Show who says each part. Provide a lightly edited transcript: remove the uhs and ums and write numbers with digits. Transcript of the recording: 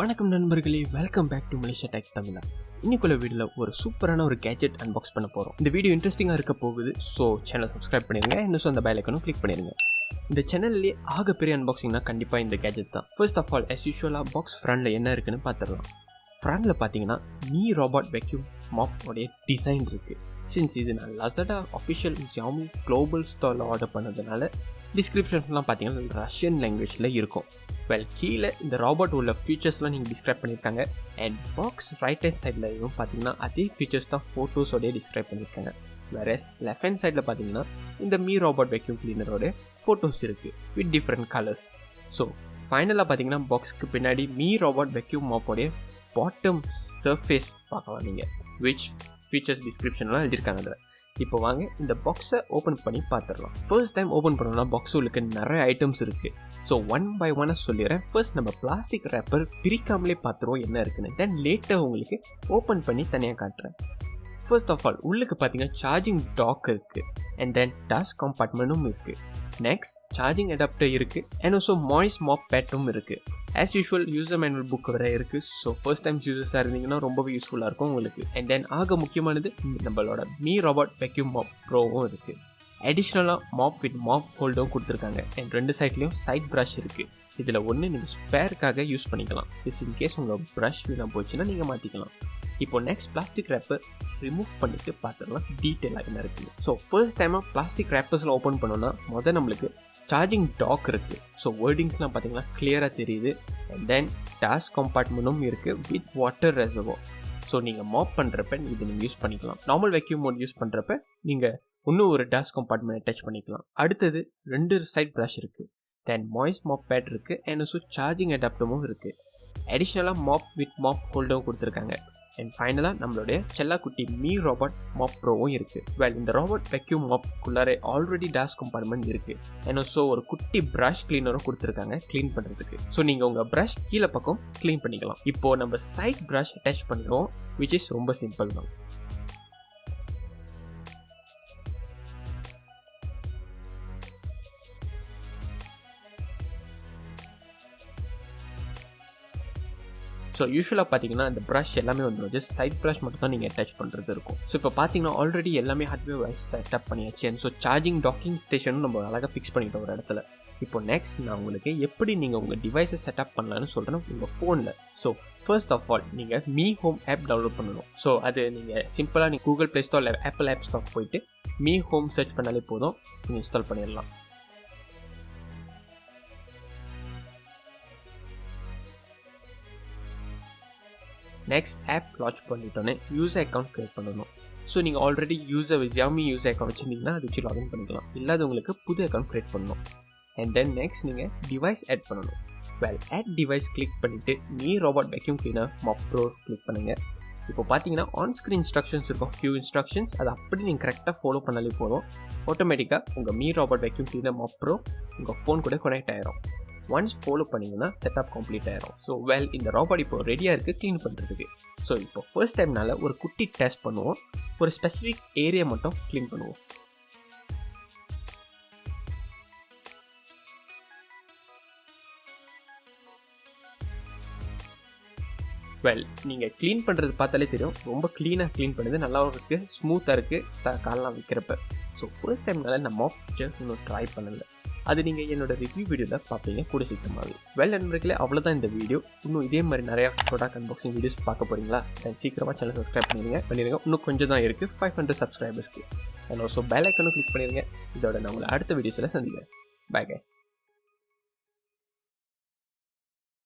Speaker 1: வணக்கம் நண்பர்களே, welcome back to malaysiatechtamizha. இன்னைக்குள்ள வீடியோல ஒரு சூப்பரான ஒரு கேஜெட் அன்பாக்ஸ் பண்ண போறோம். இந்த வீடியோ இன்ட்ரெஸ்டிங்கா இருக்க போகுது. ஸோ சேனல் சப்ஸ்கிரைப் பண்ணிருங்க, இன்னும் அந்த பெல் ஐகானும் கிளிக் பண்ணிருங்க. இந்த சேனல்லேயே ஆகப்பெரிய அன்பாக்சிங்னா கண்டிப்பா இந்த கேஜெட் தான். First of all as usual box ஃப்ரண்ட்ல என்ன இருக்குன்னு பார்த்துடலாம். ஃப்ரண்ட்ல பார்த்தீங்கன்னா மீ ராபோட் வெக்யூம் மாப் உடைய டிசைன் இருக்கு. சின்ஸ் இது நான் லசடா அஃபிஷியல் Xiaomi குளோபல் ஸ்டோரில் ஆர்டர் பண்ணதுனால டிஸ்கிரிப்ஷன்லாம் பார்த்தீங்கன்னா ரஷ்யன் லாங்குவேஜில் இருக்கும். வெல் கீழே இந்த ராபோட் உள்ள ஃபீச்சர்ஸ்லாம் நீங்கள் டிஸ்கிரைப் பண்ணியிருக்காங்க. அண்ட் பாக்ஸ் ரைட் ஹேண்ட் சைட்லையும் பார்த்தீங்கன்னா அதே ஃபீச்சர்ஸ் தான் ஃபோட்டோஸோடய டிஸ்கிரைப் பண்ணியிருக்காங்க. வேற லெஃப்ட் ஹேண்ட் சைடில் பார்த்தீங்கன்னா இந்த மீ ராபோட் வெக்யூம் கிளீனரோட ஃபோட்டோஸ் இருக்குது வித் டிஃப்ரெண்ட் கலர்ஸ். ஸோ ஃபைனலாக பார்த்தீங்கன்னா பாக்ஸுக்கு பின்னாடி me robot vacuum மாப்போடைய bottom surface பார்க்கலாம் நீங்கள், விச் ஃபீச்சர்ஸ் டிஸ்கிரிப்ஷன்லாம் எழுதியிருக்காங்க அதில். இப்போ வாங்க இந்த பாக்ஸை ஓப்பன் பண்ணி பார்த்துடலாம். ஃபர்ஸ்ட் டைம் ஓப்பன் பண்ணோம்னா பாக்ஸ் உங்களுக்கு நிறைய ஐட்டம்ஸ் இருக்குது. ஸோ ஒன் பை ஒன்னாக சொல்லிடுறேன். ஃபர்ஸ்ட் நம்ம பிளாஸ்டிக் ரேப்பர் பிரிக்காமலே பார்த்துருவோம் என்ன இருக்குன்னு. தென் லேட்டாக உங்களுக்கு ஓப்பன் பண்ணி தனியாக காட்டுறேன். ஃபர்ஸ்ட் ஆஃப் ஆல் உள்ளுக்கு பார்த்தீங்கன்னா சார்ஜிங் டாக் இருக்குது. அண்ட் தென் டாஸ்க் கம்பார்ட்மெண்ட்டும் இருக்குது. நெக்ஸ்ட் சார்ஜிங் அடாப்டர் இருக்குது. அண்ட் ஆல்சோ மாய்ஸ் மாப் பேட்டும் இருக்குது. As usual user manual book வேறு இருக்குது. ஸோ ஃபர்ஸ்ட் டைம் யூசர்ஸாக இருந்தீங்கன்னா ரொம்பவே யூஸ்ஃபுல்லாக இருக்கும் உங்களுக்கு. அண்ட் தென் ஆக முக்கியமானது நம்மளோட மீ ராபோட் வெக்யூம் மாப் ப்ரோவும் இருக்குது. அடிஷ்னலாக மாப் வித் மாப் ஹோல்டும் கொடுத்துருக்காங்க. அண்ட் ரெண்டு சைட்லேயும் சைட் ப்ரஷ் இருக்குது. இதில் ஒன்று நீங்கள் ஸ்பேருக்காக யூஸ் பண்ணிக்கலாம். இன்கேஸ் உங்கள் ப்ரஷ் வீணாக போச்சுன்னா நீங்கள் மாற்றிக்கலாம். இப்போ நெக்ஸ்ட் பிளாஸ்டிக் ரேப்பர் ரிமூவ் பண்ணிட்டு பார்த்துடலாம் டீட்டெயிலாக என்ன இருக்குது. ஸோ ஃபர்ஸ்ட் டைமாக பிளாஸ்டிக் ரேப்பர்ஸில் ஓப்பன் பண்ணோன்னா முதல் நம்மளுக்கு சார்ஜிங் டாக் இருக்குது. ஸோ வேர்டிங்ஸ்லாம் பார்த்தீங்கன்னா கிளியராக தெரியுது. அண்ட் தென் டாஸ்க் கம்பார்ட்மெண்ட்டும் இருக்குது வித் வாட்டர் ரெசர்வோ. ஸோ நீங்கள் மாப் பண்ணுறப்ப இது நீங்கள் யூஸ் பண்ணிக்கலாம். நார்மல் வெக்யூம் மோட் யூஸ் பண்ணுறப்ப நீங்கள் இன்னும் ஒரு டாஸ்க் கம்பார்ட்மெண்ட் அட்டாச் பண்ணிக்கலாம். அடுத்தது ரெண்டு சைட் ப்ரஷ் இருக்குது. தென் மாய்ஸ் மாப் பேட் இருக்குது. அண்ட் ஆல்சோ சார்ஜிங் அடாப்டரும் இருக்குது. அடிஷ்னலாக மாப் வித் மாப் ஹோல்டரும் கொடுத்துருக்காங்க. அண்ட் ஃபைனலாக நம்மளுடைய செல்லாக்குட்டி மீ ராபோட் மாப் ப்ரோவும் இருக்குது. வெல் இந்த ராபோட் வெக்யூம் மாப்குள்ளார ஆல்ரெடி டாஸ்க் கம்பார்ட்மெண்ட் இருக்குது. அண்ட் ஆல்சோ ஒரு குட்டி ப்ரஷ் கிளீனரும் கொடுத்துருக்காங்க க்ளீன் பண்ணுறதுக்கு. ஸோ நீங்கள் உங்கள் ப்ரஷ் கீழே பக்கம் க்ளீன் பண்ணிக்கலாம். இப்போது நம்ம சைட் ப்ரஷ் அட்டாச் பண்ணிடுவோம், விச் இஸ் ரொம்ப சிம்பிள் தான். ஸோ யூஸ்வலாக பார்த்தீங்கன்னா இந்த ப்ரஷ் எல்லாமே வந்துடும். ஜஸ்ட் சைட் ப்ரஷ் மட்டும் தான் நீங்கள் அட்டாச் பண்ணுறது இருக்கும். ஸோ இப்போ பார்த்தீங்கன்னா ஆல்ரெடி எல்லாமே ஹார்ட்வேர் வைஸ் செட்டப் பண்ணியாச்சு. அண்ட் ஸோ சார்ஜிங் டாக்கிங் ஸ்டேஷனும் நம்ம அழகாக ஃபிக்ஸ் பண்ணிட்டோம் ஒரு இடத்துல. இப்போ நெக்ஸ்ட் நான் உங்களுக்கு எப்படி நீங்கள் உங்கள் டிவைஸை செட்டப் பண்ணலான்னு சொல்கிறேன் உங்கள் ஃபோனில். ஸோ ஃபர்ஸ்ட் ஆஃப் ஆல் நீங்கள் மீ ஹோம் ஆப் டவுன்லோட் பண்ணணும். ஸோ அது நீங்கள் சிம்பிளாக நீங்கள் கூகுள் ப்ளே ஸ்டோர் இல்லை ஆப்பிள் ஆப் ஸ்டோர் போயிட்டு மீ ஹோம் சர்ச் பண்ணாலே போதும், நீங்கள் இன்ஸ்டால் பண்ணிடலாம். நெக்ஸ்ட் ஆப் லான்ச் பண்ணிட்டோன்னே யூசர் அக்கௌண்ட் க்ரியேட் பண்ணணும். ஸோ நீங்கள் ஆல்ரெடி Xiaomi யூசர் அக்கௌண்ட் வச்சுருந்தீங்கன்னா அதை வச்சு லாகின் பண்ணிக்கலாம். இல்லாதவங்களுக்கு புது அக்கௌண்ட் க்ரியேட் பண்ணணும். அண்ட் தென் நெக்ஸ்ட் நீங்கள் டிவைஸ் ஆட் பண்ணணும். வெல் ஆட் டிவைஸ் கிளிக் பண்ணிவிட்டு Mi robot vacuum cleaner mop pro click பண்ணுங்கள். இப்போ பார்த்தீங்கன்னா ஆன் ஸ்க்ரீன் இன்ஸ்ட்ரக்ஷன்ஸ் இருக்கும், ஃபியூ இன்ஸ்ட்ரக்ஷன்ஸ். அதை அப்படி நீங்கள் கரெக்டாக ஃபாலோ பண்ணாலே போதும். ஆட்டோமேட்டிக்காக உங்கள் Mi robot vacuum cleaner mop pro உங்கள் ஃபோன் கூட கனெக்ட் ஆகிரும். ஒன்ஸ் ஃபாலோ பண்ணிங்கன்னா செட்டப் கம்ப்ளீட் ஆகிரும். ஸோ வெல் இந்த ராபோட் இப்போ ரெடியாக இருக்குது க்ளீன் பண்ணுறதுக்கு. ஸோ இப்போ ஃபர்ஸ்ட் டைம்னால ஒரு குட்டி டெஸ்ட் பண்ணுவோம். ஒரு ஸ்பெசிஃபிக் ஏரியா மட்டும் க்ளீன் பண்ணுவோம். வெல் நீங்கள் க்ளீன் பண்ணுறது பார்த்தாலே தெரியும், ரொம்ப க்ளீனாக க்ளீன் பண்ணுது, நல்லாவும் இருக்குது, ஸ்மூத்தாக இருக்குது காலெலாம் வைக்கிறப்ப. ஸோ ஃபர்ஸ்ட் டைம்னால நான் மாப் ஃபீச்சர் இன்னும் ட்ரை பண்ணலை. அது நீங்கள் என்னோடய ரிவ்யூ வீடியோவில் பார்ப்பீங்க கூட சீக்கிரமாகவே. வெல் நண்பர்களே, அவ்வளோதான் இந்த வீடியோ. இன்னும் இதே மாதிரி நிறையா ப்ராடக்ட் அன்பாக்சிங் வீடியோஸ் பார்க்க போகிறீங்களா? சீக்கிரமாக சேனல் சப்ஸ்கிரைப் பண்ணிடுங்க. இன்னும் கொஞ்சம் தான் இருக்குது 500 சப்ஸ்கிரைபர்ஸ்க்கு. அண்ட் ஆல்சோ பெல் ஐக்கனும் கிளிக் பண்ணிடுங்க. இதோட நான் உங்களை அடுத்த வீடியோஸில் சந்திக்கிறேன். Bye guys.